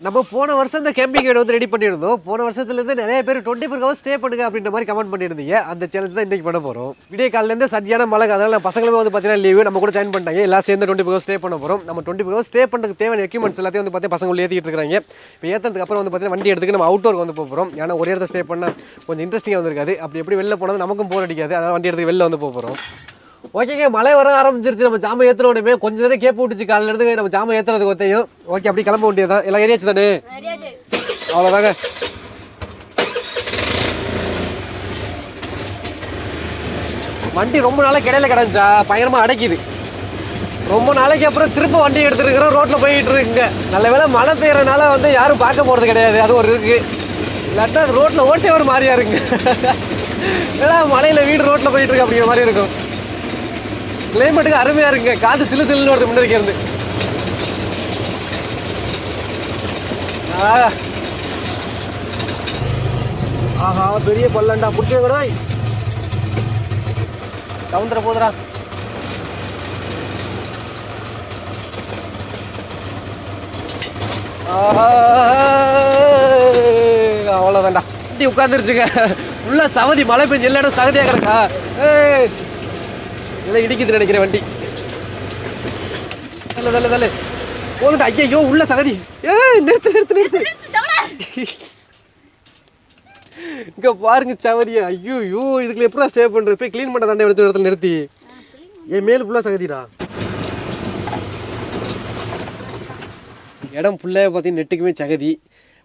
நம்ம போன வருஷம் இந்த கேம்பிங் கைடு வந்து ரெடி பண்ணியிருந்தோம். போன வருஷத்துலேருந்து நிறைய பேர் 24 ஹவர்ஸ் ஸ்டே பண்ணுங்க அப்படின்ற மாதிரி கமெண்ட் பண்ணியிருந்தீங்க. அந்த சேலஞ்ச் தான் இன்றைக்கி பண்ண போகிறோம். விடிய காலிலேருந்து சரியான மழை, அதனால் பசங்களுமே வந்து பார்த்தீங்கன்னா லீவு, நம்ம கூட ஜாயின் பண்ணிட்டாங்க. எல்லாம் சேர்ந்து 24 ஹவர்ஸ் ஸ்டே பண்ண போகிறோம். நம்ம 24 ஹவர்ஸ் ஸ்டே பண்ணுறதுக்கு தேவையான எக்யூப்மெண்ட்ஸ் எல்லாத்தையும் வந்து பார்த்தீங்கன்னா பசங்க ஏற்றிட்டு இருக்காங்க. இப்போ ஏற்றதுக்கு அப்புறம் வந்து பார்த்தீங்கன்னா வண்டி எடுத்துக்கு நம்ம அவுட்டோருக்கு வந்து போகிறோம். ஏன்னா ஒரு இடத்துல ஸ்டே பண்ணால் கொஞ்சம் இன்ட்ரெஸ்டிங்காக வந்துருக்காது. அப்படி எப்படி வெளில போனது நமக்கும் போர் அடிக்காது. அதனால் வண்டி எடுத்துக்கு வெளில வந்து போகிறோம். ஓகேங்க, மழை வர ஆரம்பிச்சிருச்சு. நம்ம ஜாம ஏற்றுன உடனே கொஞ்சம் நேரம் கேப் விட்டுச்சு காலையில் இருந்து நம்ம ஜாம ஏற்றுறதுக்கு ஒத்தையும். ஓகே, அப்படி கிளம்ப வேண்டியதான். எல்லாம் ஏரியாச்சு தானே, அவ்வளோதாங்க. வண்டி ரொம்ப நாளாக கிடையில கிடந்துச்சா, பயங்கரமாக அடைக்குது. ரொம்ப நாளைக்கு அப்புறம் திரும்ப வண்டி எடுத்துருக்கிறோம், ரோட்டில் போயிட்டு இருக்குங்க. நல்ல வேளை மழை பெய்யறதுனால வந்து யாரும் பார்க்க போகிறது கிடையாது, அது ஒரு இருக்குது. இல்லாட்டா அது ரோட்டில் ஓட்டே ஒரு மாதிரியா இருக்குங்க. ஏன்னா மழையில் வீடு ரோட்டில் போயிட்டு இருக்கு அப்படிங்கிற மாதிரி இருக்கும். கிளைமேட்டுக்கு அருமையாக இருக்குங்க. காற்று சில்லு சில்லுன்னு வருது முன்னாடி இருந்து. ஆஹா, பெரிய பல்லண்டா, பிடிச்ச கூட கவுந்துற போதுரா. அவ்வளோதான்டா, வண்டி உட்காந்துருச்சுங்க. உள்ள சவதி, மழை பெஞ்சு எல்லா இடம் சகதியாக கிடக்கா. இதெல்லாம் இடிக்குது நினைக்கிறேன் வண்டி. தள்ள தள்ள தள்ள போதுண்டா. ஐயோ, உள்ள சகதி. நிறுத்து நிறுத்து நிறுத்து. இங்க பாருங்க சவதியா. ஐயோ, இதுக்குள்ள எப்படா ஸ்டே பண்றது? போய் க்ளீன் பண்ண தாண்டே எடுத்து இடத்துல நிறுத்தி. என் மேல் ஃபுல்லாக சகதிடா. இடம் ஃபுல்லாக பார்த்தீங்கன்னா நெட்டுக்குமே சகதி.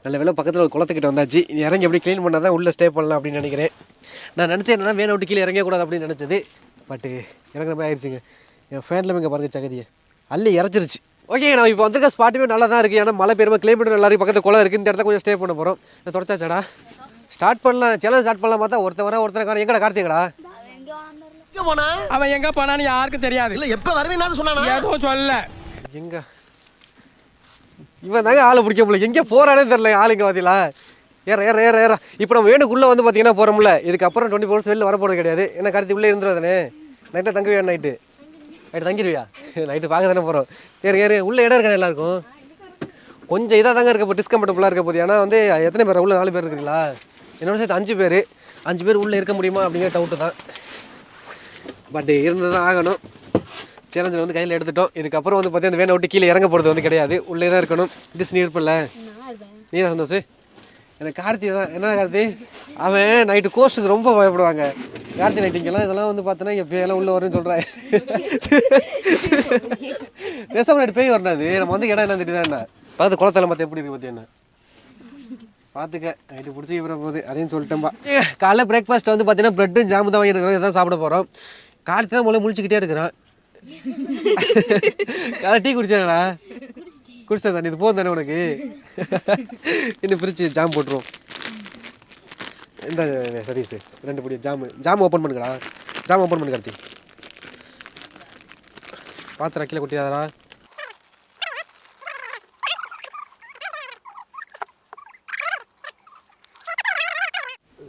நல்ல வேலை பக்கத்தில் ஒரு குளத்துக்கிட்ட வந்தாச்சு. இறங்கி எப்படி க்ளீன் பண்ணால் தான் உள்ளே ஸ்டே பண்ணலாம் அப்படின்னு நினைக்கிறேன். நான் நினச்சேன் என்னன்னா வேணை விட்டு கீழே இறங்கக்கூடாது அப்படின்னு நினச்சது. பட்டு இறங்குற மாதிரி ஆயிடுச்சுங்க. என் ஃபேனில் இங்கே பாருங்க சகதியை அள்ளி இறச்சிருச்சு. ஓகே, நம்ம இப்போ வந்திருக்க ஸ்பாட்டுமே நல்லா தான் இருக்குது. ஏன்னா மழை பெருமை கிளைமேட் எல்லாரும் பக்கத்தில் குளம் இருக்குது. இந்த இடத்த கொஞ்சம் ஸ்டே பண்ண போகிறோம். தொடச்சாச்சாடா, ஸ்டார்ட் பண்ணலாம். சேலஞ்ச் ஸ்டார்ட் பண்ணலாம் பார்த்தா ஒருத்தர் எங்கடா கார்த்திகடா அவன் எங்க போனான்னு யாருக்கும் தெரியாது. இல்ல எப்ப வருவீங்கன்னு சொன்னானா, எதுவும் சொல்ல. எங்க இவன் தாங்க ஆளை பிடிக்க முடியல, எங்கே போறானே தெரியல. ஆளுங்க பார்த்தீங்களா, ஏற ஏற ஏற ஏற. இப்போ நம்ம வேணுக்குள்ளே வந்து பார்த்தீங்கன்னா போகிறோம்ல, இதுக்கப்புறம் 24 ஹவர்ஸ் வெளில வர போகிறது கிடையாது. ஏன்னா கார்த்தி உள்ளே இருந்துருவாதானே. நைட்டில் தங்குவியா? நைட்டு தங்கிடுவியா? நைட்டு பார்க்க தானே போகிறோம். ஏறு உள்ளே இடம் இருக்கானே எல்லாருக்கும். கொஞ்சம் இதாக தாங்க இருக்க, இப்போ டிஸ்கம்ஃபர்டபுளாக இருக்க போகுது. ஏன்னா வந்து எத்தனை பேர் உள்ள? 4 பேர் இருக்கிறீங்களா? என்னோட சேர்த்து 5 பேர் உள்ளே இருக்க முடியுமா அப்படிங்கிற டவுட்டு தான். பட் இருந்து தான் ஆகணும். சேலஞ்சில் வந்து கையில் எடுத்துட்டோம். இதுக்கப்புறம் வந்து பார்த்தீங்கன்னா வேணை விட்டு கீழே இறங்க போகிறது வந்து கிடையாது, உள்ளே தான் இருக்கணும். டிஸ் நீ இருப்பில்ல, நீதான் சந்தோஷம். எனக்கு கார்த்தி தான். என்ன கார்த்தி, அவன் நைட்டு கோஸ்ட்டுக்கு ரொம்ப பயப்படுவாங்க. கார்த்தி நைட்டிங்கெல்லாம் இதெல்லாம் வந்து பார்த்தோன்னா எப்போயெல்லாம் உள்ளே வரும்னு சொல்கிறேன். பேசாமல் நைட்டு பேய் வரणाது. நம்ம வந்து இடம் என்ன தெரியுதாண்ணா, பார்த்து குளத்தெல்லாம் பார்த்து எப்படி இருக்கு பார்த்தி என்ன பார்த்துக்க. நைட்டு பிடிச்சி இவரை போகுது அதையும் சொல்லிட்டேன்பா. காலைல பிரேக்ஃபாஸ்ட் வந்து பார்த்தீங்கன்னா ப்ரெட்டும் ஜாமு தான் வாங்கியிருக்கிறோம். இதான் சாப்பிட போகிறோம். கார்த்தி தான் மூலம் முழிச்சுக்கிட்டே இருக்கிறான். காலை டீ குடிச்சாங்கடா? குடிச்சா தானே, இது போதும் தானே உனக்கு? இன்னும் பிரிச்சு ஜாம் போட்டுருவோம். இந்த சதீஷ் 2 பொடி ஜாம் ஓப்பன் பண்ணுங்கடா. ஜாம் ஓப்பன் பண்ணு கார்த்தி. பாத்திர கீழே கொட்டியாதடா.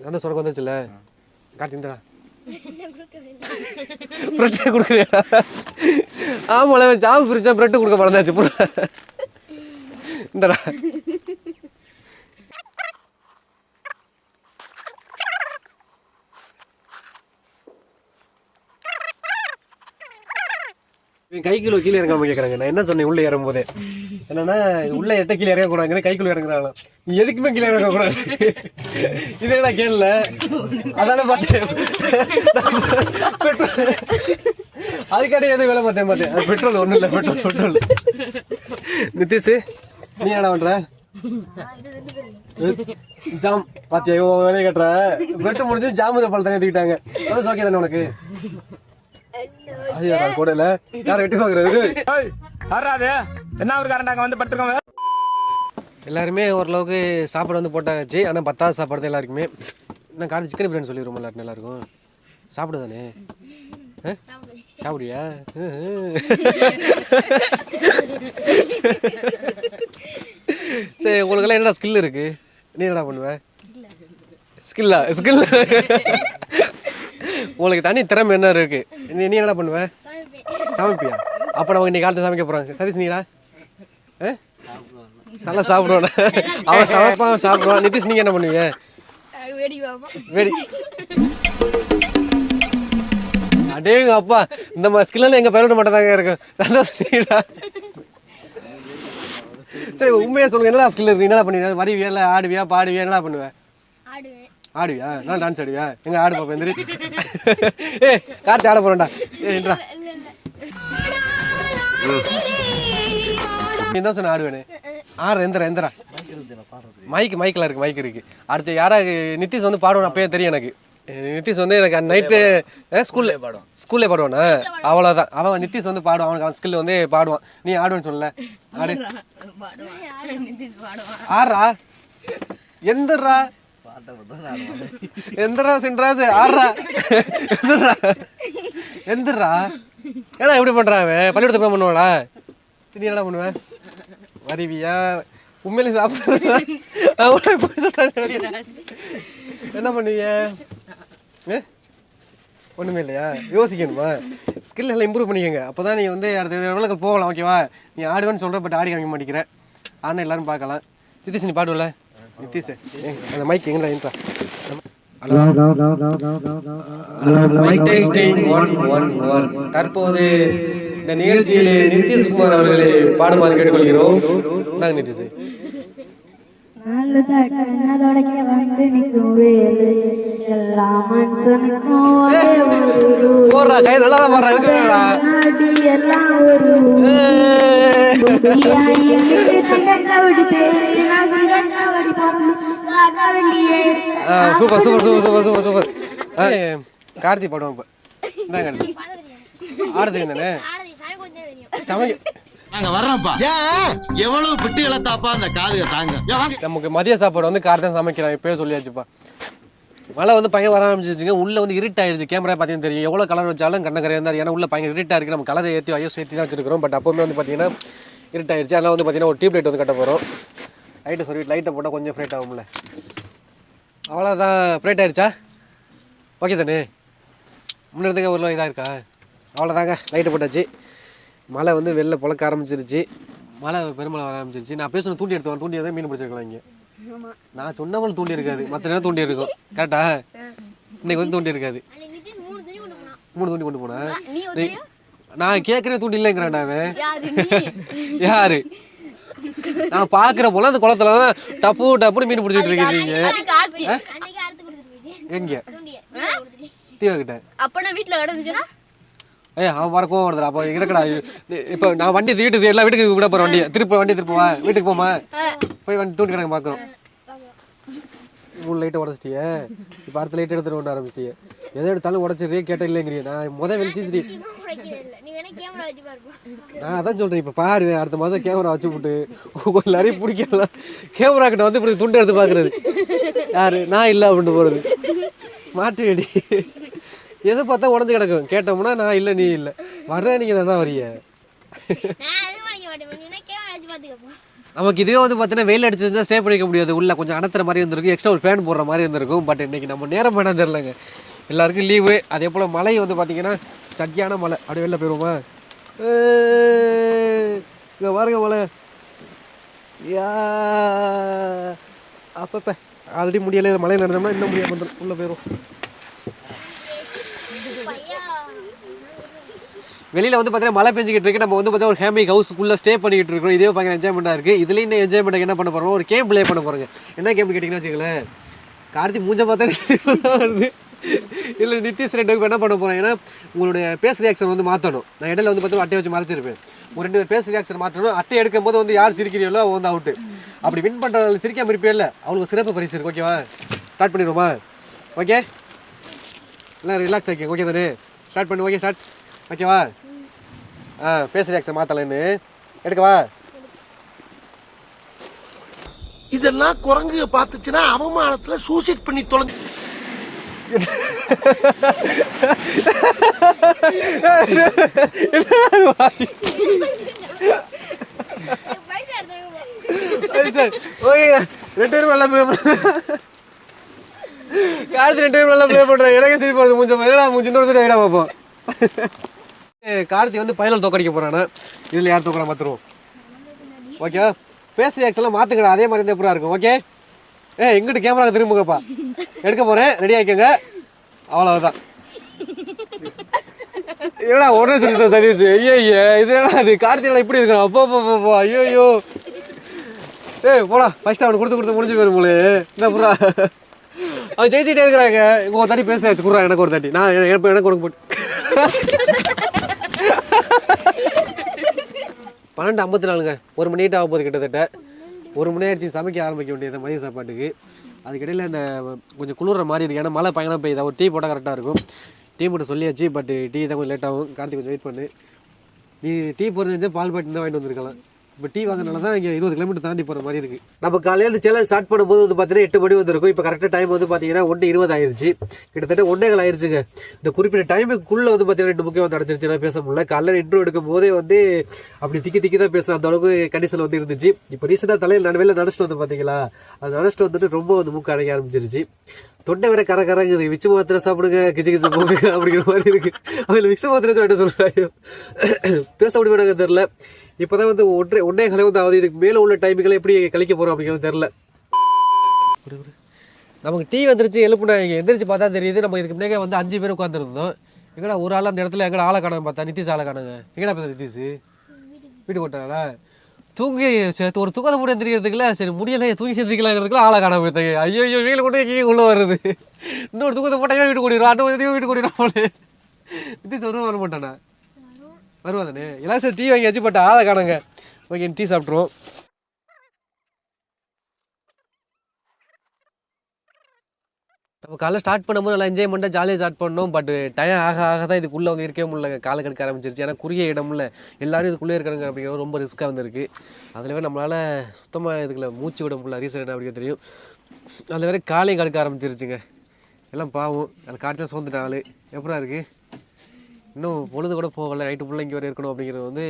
அந்த சொரக்கு வந்துச்சுல்ல கார்த்தி, இந்தடா பிரெட்டே கொடுக்குறியா? ஆமாம், ஜாம் பிரிச்சா பிரெட்டு கொடுக்க மறந்தாச்சு. இந்தடா கைக்குள்ள கீழே இறங்காம கேட்கறாங்க. நான் என்ன சொன்னேன் உள்ளே ஏறும் போதே, என்னன்னா உள்ள 8 கீழே இறங்கக்கூடாது, கைக்குள்ள இறங்குறாங்க. நீ எதுக்குமே கீழே இறங்கக்கூடாது. இதெல்லாம் கேள்ல அதான பார்த்தேன். அதுக்காண்டி எதுவும் வேலை பார்த்தேன். அது பெட்ரோல் ஒன்றும் இல்லை, பெட்ரோல். நிதிஷ், நீ என்ன பண்ற? ஜாம் பாத்தியா வேலையை கட்டுற? பெட்டு முடிஞ்சு ஜாமு பழம் தண்ணி எடுத்துக்கிட்டாங்க. அதான் ஓகே தானே உனக்கு? கூட இல்ல யாரும் வெட்டி பாக்குறது. என்ன ஒரு காரணம் வந்து பட்டுருக்கோம். எல்லாருமே ஓரளவுக்கு சாப்பாடு வந்து போட்டாச்சு. ஆனால் 10வது சாப்பாடு தான் எல்லாருக்குமே. நான் காலையில் சிக்கன் பிரியாணி சொல்லிடுவோம் எல்லாருக்கும். எல்லாருக்கும் சாப்பிடு தானே? சாப்பிடுவியா? சரி, உங்களுக்கெல்லாம் என்னடா ஸ்கில் இருக்கு? நீ என்னடா பண்ணுவ? ஸ்கில் உங்களுக்கு தனி திறமை என்ன இருக்கு? நீ என்னடா பண்ணுவ? சமைப்பியா? அப்போ நமக்கு இன்னைக்கு காலத்தை சமைக்க போகிறாங்க. சதீஷ் நீடா நல்லா சாப்பிடுவான். அவன் சமைப்பான் சாப்பிடுவான். நிதிஷ் நீங்க என்ன பண்ணுவீங்க? வேடி அடேங்க அப்பா, இந்த மாதிரி ஸ்கில்லாம் எங்க பேரோட மட்டும் தாங்க இருக்கும். சந்தோஷம். சரி உண்மையா சொல்லுங்க, என்னடா ஸ்கில் இருக்கு? என்னடா பண்ணுவீங்க? வரிவியா இல்லை ஆடுவியா பாடுவியா? என்னடா பண்ணுவேன்? ஆடுவியா? நான் டான்ஸ் ஆடுவியா? எங்க ஆடு பாப்பா எந்திரி. ஏ கார்த்தி ஆட போறேன்டா. ஏன்றா நீ தான் சொன்ன ஆடுவேனே. ஆடுற எந்திரா மைக்கில் இருக்கு, மைக் இருக்கு. அடுத்து யாராவது நிதிஷ் வந்து பாடுவான், அப்பயே தெரியும் எனக்கு. நிதிஷ் வந்து எனக்கு நைட்டு ஸ்கூல்லே பாடுவானா? அவ்வளோதான். அவன் நிதிஷ் வந்து பாடுவான், அவனுக்கு அவன் ஸ்கில் வந்து பாடுவான். நீ ஆடுவேன்னு சொல்லல, ஆடு ஆடுறா எந்திரா எந்திரா சின்ராசு ஆடுறா எந்திரா. ஏன்னா எப்படி பண்றான் அவன்? பள்ளிக்கூடத்தை போய் பண்ணுவாடா? நீ என்னடா பண்ணுவேன்? வருவியா? உண்மையிலே சாப்பிடுறேன். என்ன பண்ணுவீங்க? ஒன்றுமே இல்லையா? யோசிக்கணுமா? ஸ்கில் எல்லாம் இம்ப்ரூவ் பண்ணிக்கோங்க. அப்போ தான் நீ வந்து அடுத்த லெவலுக்கு போகலாம். ஓகேவா? நீ ஆடுவேன்னு சொல்கிற, பட் ஆடி காமிக்க மாட்டேங்கிறேன். ஆனால் எல்லாரும் பார்க்கலாம். நிதிஷ் நீ பாடுவல? நிதிஷ் அந்த மைக் எங்கடா இன்ட்ரா? தற்போது இந்த நிகழ்ச்சியிலே நிதிஷ்குமார் அவர்களை பாடுமாறு கேட்டுக்கொள்கிறோம். நாங்கள் நிதிஷ் போடுறா கை நல்லாதான் பாடுறா. இருக்குடா super super super super super super. Karthi பாடுவோம் இப்போ. என்ன கார்த்தி ஆட தெரியும் தானே? நாங்க வர்றோம்ப்பா. எவ்வளவு பிட்டு இழத்தாப்பா அந்த காதுக தாங்க. நமக்கு மதிய சாப்பாடு வந்து கார் தான் சமைக்கிறான். இப்போயே சொல்லியாச்சுப்பா. மழை வந்து பையன் வர ஆரம்பிச்சிருச்சுங்க. உள்ள வந்து இருட்டாயிருச்சு. கேமரா பார்த்தீங்கன்னா தெரியும். எவ்வளோ கலர் வச்சாலும் கண்ணக்கரையாக இருந்தார். ஏன்னா உள்ள பையன் இருட்டாக இருக்குது. நம்ம கலரை ஏற்றி ஐயோ சேர்த்து தான் வச்சிருக்கிறோம். பட் அப்போவுமே வந்து பார்த்தீங்கன்னா இருட்டாயிருச்சு. அதெல்லாம் வந்து பார்த்தீங்கன்னா ஒரு டியூப் லைட் வந்து கட்ட போகிறோம். லைட்டை சொல்லி லைட்டை போட்டால் கொஞ்சம் ஃப்ரைட் ஆகும்ல. அவ்வளோதான். ஃப்ரைட் ஆயிடுச்சா? ஓகே தானே? முன்னேறதுக்கு ஒரு இதாக இருக்கா? அவ்வளோதாங்க. லைட்டை போட்டாச்சு. மழை வந்து வெளில புழக்க ஆரம்பிச்சிருச்சு. மழை பெருமழை வர ஆரம்பிச்சிருச்சு. நான் பேசணும் தூண்டி எடுத்து தூண்டி தான் மீன் பிடிச்சிருக்கலாம். இங்கே நான் சொன்னவங்களும் தூண்டி இருக்காது, மற்ற நேரம் தூண்டி இருக்கும். கரெக்டா? இன்னைக்கு வந்து தூண்டி இருக்காது. 3 தூண்டி கொண்டு போனேன். நான் கேட்குறேன் தூண்டி இல்லைங்கிறான்டா அவன். யாரு? நான் பார்க்குற போல அந்த குளத்துல தான் டப்புன்னு மீன் பிடிச்சிட்டு இருக்கீங்க. எங்க தீவ கிட்ட அவன் வரக்கும் வருது. அப்போ இருக்கடா. இப்போ நான் வண்டி வீட்டுக்கு எல்லா வீட்டுக்கு விட போகிறேன். வண்டியை வண்டி திருப்பவா வீட்டுக்கு போமா போய் வண்டி தூண்டி கிடக்கு பார்க்குறோம். லைட்டை உடச்சிட்டியே. இப்போ அடுத்த லைட் எடுத்துட்டு கொண்டு ஆரம்பிச்சிட்டியே. எதை எடுத்தாலும் உடச்சிடுறே கேட்ட இல்லைங்கிறீ. நான் வெளிச்சிட்டு நான் அதான் சொல்கிறேன். இப்போ பாரு, அடுத்த மாதம் கேமரா வச்சு விட்டு எல்லாரையும் பிடிக்கலாம். கேமரா கிட்ட வந்து இப்படி துண்டு எடுத்து பார்க்குறது யாரு? நான் இல்லை அப்படின்ட்டு போகிறது. மாட்டு வெடி எதை பார்த்தா உடஞ்சி கிடக்கும். கேட்டோம்னா நான் இல்லை நீ இல்லை வர்றேன். நீங்கள் தானே வரிய. நமக்கு இதுவே வந்து பார்த்தீங்கன்னா வெயில் அடிச்சிருந்தா ஸ்டே பண்ணிக்க முடியாது. உள்ள கொஞ்சம் அணத்துற மாதிரி இருந்திருக்கும். எக்ஸ்ட்ரா ஒரு ஃபேன் போடுற மாதிரி இருந்திருக்கும். பட் இன்னைக்கு நம்ம நேரம் வேணாம் தெரிலங்க. எல்லாருக்கும் லீவு. அதே போல் மழை வந்து பார்த்தீங்கன்னா சட்டியான மழை. அப்படியே வெளில போயிடுவோமா? இங்கே பாருங்க மழை. அப்பப்போ ஆல்ரெடி முடியலை. மழை நடந்தோம்னா இன்னும் முடியாமல் வந்துடும். உள்ளே போயிடும். வெளியில் வந்து பார்த்தீங்கன்னா மழை பெஞ்சிக்கிட்டு இருக்கு. நம்ம வந்து பார்த்தீங்கன்னா ஒரு ஹேமிக் ஹவுஸ்க்குள்ளே ஸ்டே பண்ணிக்கிட்டு இருக்கோம். இதே பயங்கர என்ஜாய்மெண்ட்டாக இருக்குது. இதுலேயும் இன்னும் என்ஜாய்மெண்ட்டுக்கு என்ன பண்ண போகிறோம்? ஒரு கேம் ப்ளே பண்ண போகிறோங்க. என்ன கேம் கேட்டிங்கன்னா வச்சுக்கங்களேன், கார்த்தி மூஞ்ச பார்த்தா வருது. இல்லை நிதிஷ் ரெண்டுக்கு என்ன பண்ண போகிறோம்? ஏன்னா உங்களுடைய பேஸ் ரியாக்ஷன் வந்து மாற்றணும். நான் இடையில வந்து பார்த்தீங்கன்னா அட்டையை வச்சு மறைச்சிருப்பேன். ஒரு 2 பேர் பேஸ் ரியாக்ஷன் மாற்றணும். அட்டை எடுக்கும் போது வந்து யார் சிரிக்கிறீங்களோ அவங்க வந்து அவுட்டு. அப்படி வின் பண்ணுற சிரிக்காம இருப்பே இல்லை, அவங்களுக்கு சிறப்பு பரிசு இருக்குது. ஓகேவா? ஸ்டார்ட் பண்ணிடுவோமா? ஓகே எல்லாம் ரிலாக்ஸ் ஆகிக்க. ஓகே தானே? ஸ்டார்ட் பண்ணு. Okay start. ஓகேவா? பேஸ் ரியாக்ஷன் மாற்றலன்னு எடுக்கவா? இதெல்லாம் குரங்கு பார்த்துச்சுன்னா அவமானத்துல சூசைட் பண்ணி தொலைஞ்சு. கார்த்தி 2 பேரும் நல்லா ப்ளே பண்றேன். எனக்கு சரி போகுது. மூஞ்சி ஐடா பார்ப்போம். கார்த்தி வந்து பைனல் தோக்கடிக்க போறானா? இதுல யார் தோக்கறா பார்த்துருவோம். ஓகே ஃபேஸ் ரியாக்ஷன்லாம் மாற்றுங்கடா, அதே மாதிரி இருந்தால் எப்படா இருக்கும்? ஓகே, எங்கிட்ட கேமரா திரும்புங்கப்பா, எடுக்க போகிறேன், ரெடி ஆகிக்கோங்க. அவ்வளோதான். ஏடா உடனே சொல்லிட்டேன் சர்வீஸ். ஐயோ இது அது கார்த்திகா இப்படி இருக்கிறான். அப்போ ஐயோ போடா, ஃபர்ஸ்ட் அவனுக்கு கொடுத்து முடிஞ்சு போயிடும் போல. இந்த புறா அவன் ஜெயிச்சிட்டே இருக்கிறாங்க. இங்கே ஒரு தாட்டி பேசுகிறேன், கொடுறான் எனக்கு ஒரு தாட்டி. நான் எனக்கு உனக்கு போட்டு 12:54ங்க. 1 மணி ஆக போகுது கிட்டத்தட்ட. 1 மணி ஆயிடுச்சு சமைக்க ஆரம்பிக்க வேண்டியது மதிய சாப்பாட்டுக்கு. அதுக்கிடையில் இந்த கொஞ்சம் குளிர்ற மாதிரி இருக்குது, ஏன்னா மழை பயங்கரம் பெய்யுதா. ஒரு டீ போட்டால் கரெக்டாக இருக்கும். டீ போட்டு சொல்லியாச்சு, பட் டீ தான் கொஞ்சம் லேட் ஆகும். கார்த்திக் கொஞ்சம் வெயிட் பண்ணு. நீ டீ போடுறது பால் பாட்டு தான் வாங்கிட்டு வந்திருக்கலாம். இப்போ டீ வாங்கினால தான் இங்கே 20 கிலோமீட்டர் தாண்டி போகிற மாதிரி இருக்குது. நம்ம காலையில் இந்த சேனல் ஸ்டார்ட் பண்ணும்போது வந்து பார்த்தீங்கன்னா 8 மணி வந்திருக்கும். இப்போ கரெக்டாக டைம் வந்து பார்த்தீங்கன்னா 1:20 ஆயிடுச்சு. கிட்டத்தட்ட 1:15 ஆயிடுச்சுங்க. இந்த குறிப்பிட்ட டைமுக்குள்ளே வந்து பார்த்தீங்கன்னா 2 முக்கியம் வந்து அடைச்சிருச்சு. நான் பேச முடியல. காலையில் இன்ட்ரோ எடுக்கும் போதே வந்து அப்படி திக்கி தான் பேசுகிற அந்த அளவுக்கு கண்டிஷன் வந்து இருந்துச்சு. இப்போ ரீசெண்டாக தலையில் நடுவேல நினச்சிட்டு வந்து பார்த்தீங்களா, அது நினச்சிட்டு வந்துட்டு ரொம்ப வந்து மூக்கு அடைக்க ஆரம்பிச்சிருச்சு. தொண்டை வேற கரங்குது. விச்சு மாத்திரை சாப்பிடுங்க, கிச்சு போங்க அப்படிங்கிற மாதிரி இருக்கு. அதில் விச்சு மாத்திரை சாப்பிட்டு சொல்றாங்க. பேச முடியுமாங்க தெரியல. இப்போதான் வந்து 1:15 வந்து ஆகுது. இதுக்கு மேலே உள்ள டைமுகளை எப்படி கழிக்க போறோம் அப்படிங்கிறது தெரியல. நமக்கு டீ வந்துருச்சு, எழுப்புனாங்க. எந்திரிச்சு பார்த்தா தெரியுது நம்ம இதுக்கு முன்னாடி வந்து 5 பேர் உட்காந்துருந்தோம். எங்கடா ஒரு ஆள் அந்த இடத்துல எங்கடா ஆளை காணாம பார்த்தா நிதிஷ் ஆளை காணுங்க. எங்கடா பார்த்தா நிதிஷ் வீட்டுக்கு போட்டாங்களா? தூங்கி ஒரு தூக்கத்தை போட்டு எந்திரிக்கிறதுக்குல சரி முடியல, தூங்கி செஞ்சுக்கலாங்கிறதுக்குள்ள ஆளை காணாம போயிட்டாங்க. ஐயோ வீட்டில் கொண்டு கீழே உள்ள வருது. இன்னொரு தூக்கத்தை போட்டால் வீட்டு கூட்டிடுவோம், அடுத்த வீட்டு கூட்டிடுவோம். நிதிஷ் வர மாட்டானா? வருவாதானே? எல்லாம் சரி டீ வாங்கியாச்சு, பட் ஆளை காணுங்க. ஓகே, டீ சாப்பிட்ருவோம். நம்ம காலைல ஸ்டார்ட் பண்ணும்போது நல்லா என்ஜாய்மெண்ட்டாக ஜாலியாக ஸ்டார்ட் பண்ணோம். பட் டைம் ஆக தான் இதுக்குள்ளே வந்து இருக்கவே முடியல. காலை கெடுக்க ஆரம்பிச்சிருச்சு. ஏன்னா குறுகிய இடம்ல எல்லாரும் இதுக்குள்ளே இருக்காங்க அப்படிங்கிறது ரொம்ப ரிஸ்க்காக வந்துருக்கு. அதில் நம்மளால் சுத்தமாக இதுக்குள்ள மூச்சு விட முடியல. ரீசன் என்ன அப்படிங்கிறது தெரியும். அதில் வேறு காலையும் கடுக்க ஆரம்பிச்சிருச்சுங்க. எல்லாம் பாவம். அதில் காட்டில் சோர்ந்துட்ட ஆள் எப்படா இருக்குது. இன்னும் பொழுது கூட போகலை. நைட்டு ஃபுல்லாக இங்கே வரை இருக்கணும் அப்படிங்கிறது வந்து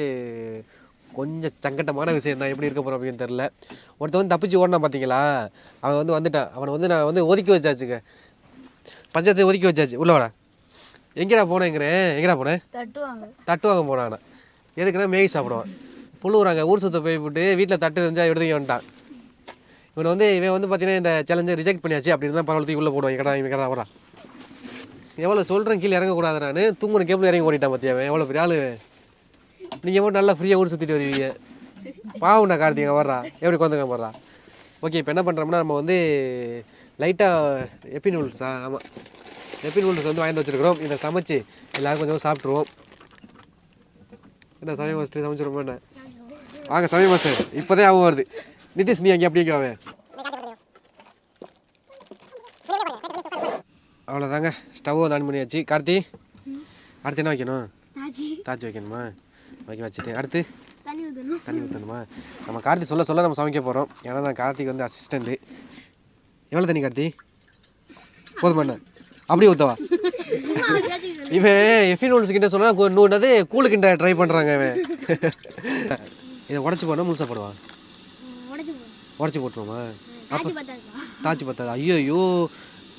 கொஞ்சம் சங்கட்டமான விஷயம் தான். எப்படி இருக்க போகிறோம் அப்படின்னு தெரில. ஒருத்தன் வந்து தப்பிச்சு ஓடினா பார்த்தீங்களா, அவன் வந்து வந்துட்டான். அவனை வந்து நான் வந்து ஒதுக்கி வச்சாச்சுங்க. பஞ்சாயத்தை ஒதுக்கி வச்சாச்சு. உள்ள வாடா. எங்கேடா போனேங்கிறேன். எங்கேடா போனேன்? தட்டு வாங்க போனான். எதுக்குன்னா மேகி சாப்பிடுவான். புழுவுறாங்க. ஊர் சுத்த போய் விட்டு வீட்டில் தட்டு இருந்தால் எடுத்துக்க வந்துட்டான். இவன் வந்து பார்த்தீங்கன்னா இந்த சேலஞ்சை ரிஜெக்ட் பண்ணியாச்சு. அப்படி இருந்தால் பரவாயில்ல உள்ளே போடுவான். எங்கடா வரா. எவ்வளோ சொல்கிறேன், கீழே இறங்கக்கூடாது. நான் தூங்குற கேபிள் இறங்கி ஓடிட்டான் பார்த்தியாவே. எவ்வளோ பெரிய ஆள். நீங்கள் மட்டும் நல்லா ஃப்ரீயாக ஊர் சுற்றிட்டு வருவீங்க. பாவுண்டா கார்த்திகை வர்றா. எப்படி குழந்தைங்க வர்றா. ஓகே, இப்போ என்ன பண்ணுறோம்னா நம்ம வந்து லைட்டாக எப்பி நூல்ஸா, ஆமாம் எப்பி நூல்ஸ் வந்து வாங்கி வச்சுருக்கிறோம். இதை சமைச்சு எல்லோரும் கொஞ்சம் சாப்பிட்ருவோம். என்ன சமய மாஸ்டர் சமைச்சிருவோம். என்ன வாங்க சமய மாஸ்டர். இப்போதான் ஞாபகம் வருது. நிதிஷ் நீ அங்கே அப்படியே வாங்க. அவ்வளோதாங்க. ஸ்டவ் வந்து ஆன் பண்ணியாச்சு. கார்த்தி அடுத்து என்ன வைக்கணும்? தாச்சி வைக்கணுமா? வச்சுட்டேன். அடுத்து தண்ணி ஊற்றணுமா? நம்ம கார்த்தி சொல்ல நம்ம சமைக்க போகிறோம். ஏன்னா நான் கார்த்திக் வந்து அசிஸ்டண்ட்டு. எவ்வளோ தண்ணி கார்த்தி? போதுமாண்ணா? அப்படியே ஊற்றவா? இவன் எஃபி நூல்ஸ் கிட்ட சொன்னால் நூறது கூழு கிட்ட ட்ரை பண்ணுறாங்க. இவன் இதை உடச்சி போனால் முழுசாக போடுவான். உடச்சி போட்டுருவோமா? அப்போ தாச்சி பத்தாது. ஐயோ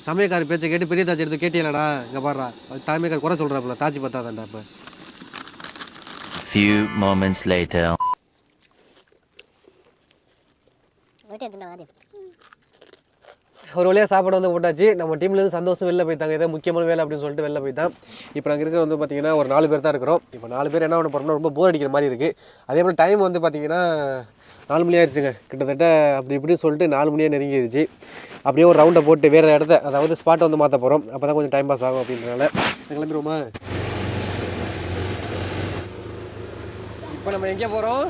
சமயக்கார பேச்சை கேட்டு பெரிய தாச்சி எடுத்து கேட்டியலடா. இங்கே பாடுறா, தலைமைக்கார குறை சொல்கிறாப்புல. தாச்சி பத்தாதான்டா. இப்போ few moments later ஒரு வழியாக சாப்பாடு வந்து போட்டாச்சு. நம்ம டீம்லேருந்து சந்தோஷம் வெளில போய்த்தாங்க. ஏதோ முக்கியமான வேலை அப்படின்னு சொல்லிட்டு வெளில போய்த்தான். இப்போ நாங்கள் இருக்கிற வந்து பார்த்திங்கன்னா ஒரு 4 பேர் தான் இருக்கிறோம். இப்போ 4 பேர் என்ன பண்ண போகிறோம்னா ரொம்ப போர் அடிக்கிற மாதிரி இருக்குது. அதே மாதிரி டைம் வந்து பார்த்திங்கன்னா 4 மணி ஆயிடுச்சுங்க. கிட்டத்தட்ட அப்படி இப்படின்னு சொல்லிட்டு 4 மணியாக நெருங்கிடுச்சு. அப்படியே ஒரு ரவுண்டை போட்டு வேறு இடத்த, அதாவது ஸ்பாட்டை வந்து மாற்ற போகிறோம். அப்போ தான் கொஞ்சம் டைம் பாஸ் ஆகும் அப்படின்றனால கிளம்பிடுவோமா? இப்போ நம்ம எங்கே போகிறோம்?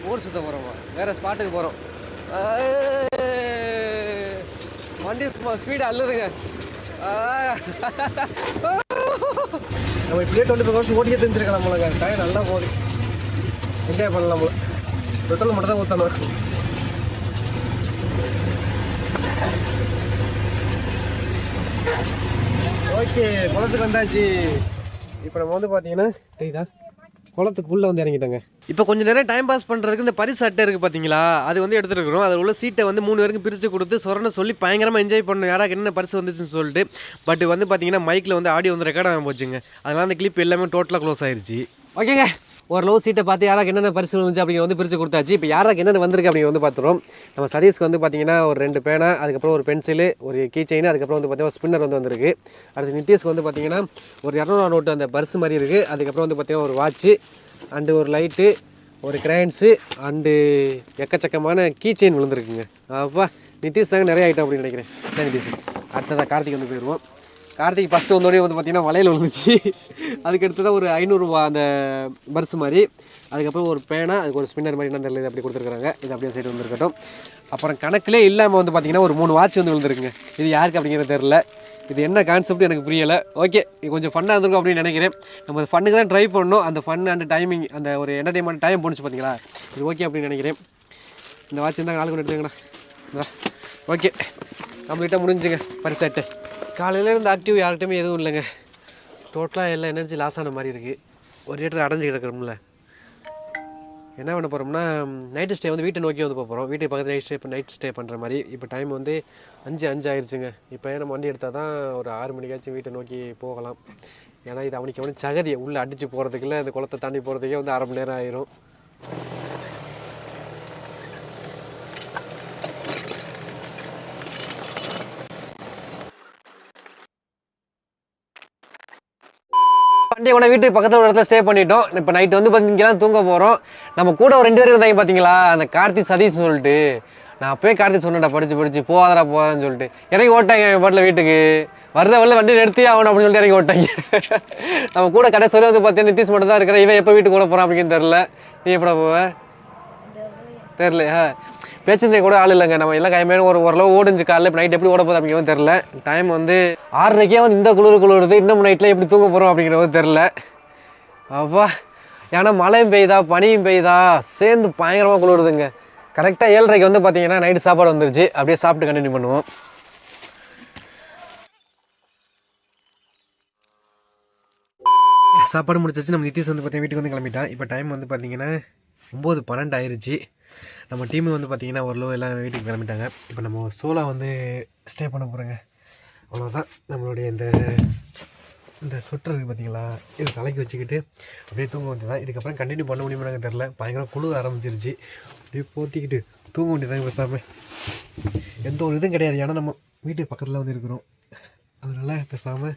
ஊர் சுற்ற போகிறோமா? வேறு ஸ்பாட்டுக்கு போகிறோம். வண்டி சும்மா ஸ்பீடு அல்லதுங்க. நம்ம இப்படியே 25 வருஷம் ஓட்டியே தெரிஞ்சிருக்கலாம். நம்மளுங்க டயர் நல்லா போகுது. என்ஜாய் பண்ணலாம். நம்மள பெட்ரோல் மட்டும் தான் ஊற்றணும். ஓகே, குளத்துக்கு வந்தாச்சு. இப்போ நம்ம வந்து பார்த்தீங்கன்னா தெரியுதா, குளத்துக்குள்ளே வந்து இறங்கிட்டாங்க. இப்போ கொஞ்சம் நேரம் டைம் பாஸ் பண்ணுறதுக்கு இந்த பரிசு அட்டை இருக்குது பார்த்தீங்களா, அது வந்து எடுத்துகிட்டு இருக்கிறோம். அதில் உள்ள சீட்டை வந்து 3 பேருக்கு பிரித்து கொடுத்து சொரன்னு சொல்லி பயங்கரமாக என்ஜாய் பண்ணணும். யாராவது என்ன பரிசு வந்துச்சுன்னு சொல்லிட்டு. பட் வந்து பார்த்தீங்கன்னா மைக்கில் வந்து ஆடியோ வந்து ரெக்கார்ட் ஆக போச்சுங்க. அதனால் அந்த கிளிப் எல்லாமே டோட்டலாக க்ளோஸ் ஆயிடுச்சு. ஓகேங்க, ஓரளவு சீட்டை பார்த்து யாராக்கு என்னென்ன பரிசு வந்துச்சு அப்படிங்கிற வந்து பிரித்து கொடுத்தாச்சு. இப்போ யாராக்கு என்னென்ன வந்திருக்கு அப்படிங்கிற வந்து பார்த்துருவோம். நம்ம சதீஷ்க்கு வந்து பார்த்தீங்கன்னா ஒரு 2 பேனா, அதுக்கப்புறம் ஒரு பென்சிலு, ஒரு கீ செயின், அதுக்கப்புறம் வந்து பார்த்தீங்கன்னா ஸ்பின்னர் வந்து வந்திருக்கு. அடுத்து நித்தீஷ்க்கு வந்து பார்த்தீங்கன்னா ஒரு 200 நோட்டு அந்த பர்ஸ் மாதிரி இருக்குது. அதுக்கப்புறம் வந்து பார்த்தீங்கன்னா ஒரு வாட்ச்சு அண்டு ஒரு லைட்டு, ஒரு கிரையான்ஸு அண்டு எக்கச்சக்கமான கீ செயின் விழுந்துருக்குங்க. அப்பா நித்தீஷ் தாங்க நிறைய ஐட்டம் அப்படின்னு நினைக்கிறேன். என்ன நித்தீஷ்? அடுத்ததான் கார்த்திக் வந்து போயிடுவோம். கார்த்திக் ஃபஸ்ட்டு வந்தோடனே வந்து பார்த்திங்கன்னா வலையில் விழுந்துச்சு. அதுக்கடுத்து தான் ஒரு 500 ரூபா அந்த பர்ஸ் மாதிரி, அதுக்கப்புறம் ஒரு பேனா, அதுக்கு ஒரு ஸ்பின்னர் மாதிரி என்ன தெரியல, இது அப்படி கொடுத்துருக்காங்க. இது அப்படியே சைடு வந்துருக்கட்டும். அப்புறம் கணக்கிலே இல்லாமல் வந்து பார்த்திங்கன்னா ஒரு 3 வாட்ச் வந்து விழுந்துருக்குங்க. இது யாருக்கு அப்படிங்கிறது தெரில. இது என்ன கான்செப்ட் எனக்கு புரியலை. ஓகே, இது கொஞ்சம் ஃபன்னாக இருந்திருக்கும் அப்படின்னு நினைக்கிறேன். நம்ம ஃபன்னுக்கு தான் ட்ரை பண்ணணும். அந்த ஃபன் அண்ட் டைமிங், அந்த ஒரு என்டர்டைன்மெண்ட் டைம் போணுச்சு பார்த்தீங்களா, இது ஓகே அப்படின்னு நினைக்கிறேன். இந்த வாட்ச் இருந்தால் நாலு கொண்டு எடுத்துங்கண்ணா. ஓகே, கம்ப்ளீட்டாக முடிஞ்சுங்க பரிசாட்டு. காலையில் இருந்து ஆக்டிவ் யார்கிட்டையுமே எதுவும் இல்லைங்க. டோட்டலாக எல்லாம் எனர்ஜி லாஸ் ஆன மாதிரி இருக்குது. ஒரு இடத்துல அடைஞ்சு கிடக்கிறோம்ல. என்ன பண்ண போகிறோம்னா நைட்டு ஸ்டே வந்து வீட்டை நோக்கி வந்து போகிறோம். வீட்டுக்கு பக்கத்தில் நைட் ஸ்டே பண்ணுற மாதிரி. இப்போ டைம் வந்து 5 ஆயிடுச்சுங்க. இப்போ நம்ம வண்டி எடுத்தால் தான் ஒரு 6 மணிக்காச்சும் வீட்டை நோக்கி போகலாம். ஏன்னா இது அவனுக்கு சகதியை உள்ளே அடித்து போகிறதுக்குள்ள அந்த குளத்தை தாண்டி போகிறதுக்கே வந்து 1/2 மணி நேரம் ஆயிரும். வண்டியை கூட வீட்டுக்கு பக்கத்தில் ஒரு இடத்துல ஸ்டே பண்ணிட்டோம். இப்போ நைட்டு வந்து பார்த்தீங்கன்னா தூங்க போகிறோம். நம்ம கூட ஒரு 2 பேர் இருந்தாங்க பார்த்தீங்களா, அந்த கார்த்திக் சதீஷ் சொல்லிட்டு. நான் அப்போயே கார்த்திக் சொன்னேன்டா, படித்து போகாதன்னு சொல்லிட்டு இறங்கி ஓட்டாங்க என் பாட்டில் வீட்டுக்கு. வரல வண்டி நிறுத்தி ஆகணும் அப்படின்னு சொல்லிட்டு இறங்கி ஓட்டாங்க. நம்ம கூட கடைசி வந்து பார்த்தீங்கன்னா நித்தீஷ் மட்டும் தான் இருக்கிறேன். இவன் எப்போ வீட்டுக்கு கூட போகிறான் அப்படின்னு தெரில. நீ எப்படா போவ தெரிலையா? பேச்சுந்தே கூட ஆள் இல்லைங்க. நம்ம எல்லாம் கைமையான ஓரளவு ஓடிஞ்சு காலையில். இப்போ நைட் எப்படி ஓட போகுது அப்படிங்கிறது தெரில. டைம் வந்து 6:30 வந்து இந்த குளிருது. இன்னும் நைட்டில் எப்படி தூங்க போகிறோம் அப்படிங்கிறது தெரில. அப்பா, ஏன்னா மழையும் பெய்யுதா பனியும் பெய்யுதா சேர்ந்து பயங்கரமாக குளிருதுங்க. கரெக்டாக 7:30 வந்து பார்த்தீங்கன்னா நைட்டு சாப்பாடு வந்துருச்சு. அப்படியே சாப்பிட்டு கண்டினியூ பண்ணுவோம். சாப்பாடு முடிச்சாச்சு. நம்ம நித்தீஷ் வந்து பார்த்தீங்கன்னா வீட்டுக்கு வந்து கிளம்பிட்டான். இப்போ டைம் வந்து பார்த்தீங்கன்னா 9:12 ஆயிடுச்சு. நம்ம டீமு வந்து பார்த்திங்கன்னா ஓரளவு எல்லாம் வீட்டுக்கு கிளம்பிட்டாங்க. இப்போ நம்ம சோலா வந்து ஸ்டே பண்ண போகிறோங்க. அவ்வளோதான். நம்மளுடைய இந்த சொட்டர் இருக்குது பார்த்தீங்களா, இது தலைக்கு வச்சுக்கிட்டு அப்படியே தூங்க வேண்டியதான். இதுக்கப்புறம் கண்டினியூ பண்ண முடியுமான்னு தெரில. பயங்கரம் குளிர ஆரம்பிச்சிருச்சு. அப்படியே போத்திக்கிட்டு தூங்க வேண்டியதாங்க பேசாமல். எந்த ஒரு இதுவும் கிடையாது. ஏன்னா நம்ம வீட்டுக்கு பக்கத்தில் வந்து இருக்கிறோம். அதனால் பேசாமல்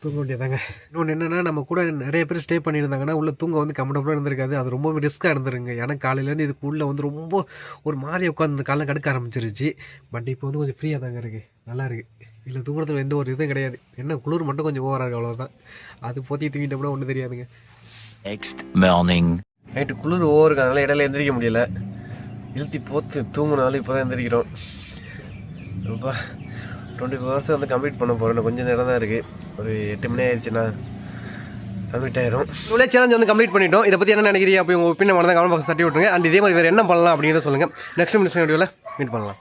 தூங்க வேண்டியதாங்க. இன்னொன்று என்னென்னா, நம்ம கூட நிறைய பேர் ஸ்டே பண்ணியிருந்தாங்கன்னா உள்ளே தூங்க வந்து கம்ஃபர்டபுளாக இருந்திருக்காது. அது ரொம்ப ரிஸ்க்காக இருந்துருங்க. ஏன்னா காலையிலேருந்து இதுக்குள்ளே வந்து ரொம்ப ஒரு மாதிரி உட்காந்து காலைல கடுக்க ஆரம்பிச்சிருச்சு. பட் இப்போ வந்து கொஞ்சம் ஃப்ரீயாக தாங்க இருக்குது. நல்லா இருக்குது. இல்லை தூங்குறதுல எந்த ஒரு இதுவும் கிடையாது. என்ன குளிர் மட்டும் கொஞ்சம் ஓவராக இருக்குது, அவ்வளோதான். அது போற்றி தூங்கிட்டோம்னா ஒன்றும் தெரியாதுங்க. நெக்ஸ்ட் மார்னிங் நைட்டு குளிர் ஓவருக்கு, அதனால் இடையில எந்திரிக்க முடியல. இழுத்தி போத்து தூங்கினாலும் இப்போ தான் எந்திரிக்கிறோம். ரொம்ப 24 hours வந்து கம்ப்ளீட் பண்ண போகிறோம். கொஞ்சம் நேரம் தான் இருக்குது. ஒரு 8 மணி ஆயிடுச்சுன்னா கம்ப்ளீட் ஆயிரும். இவ்வளோ சேலஞ்ச் வந்து கம்ப்ளீட் பண்ணிட்டோம். இதை பற்றி என்ன நினைக்கிறீங்க அப்படி உங்கள் ஒப்பீனியன் தான் கமெண்ட் பாக்ஸ் தட்டி விட்டுருங்க. அண்ட் இதே மாதிரி வேறு என்ன பண்ணலாம் அப்படிங்கிறத சொல்லுங்கள். நெக்ஸ்ட் வீடியோவில் மீட் பண்ணலாம்.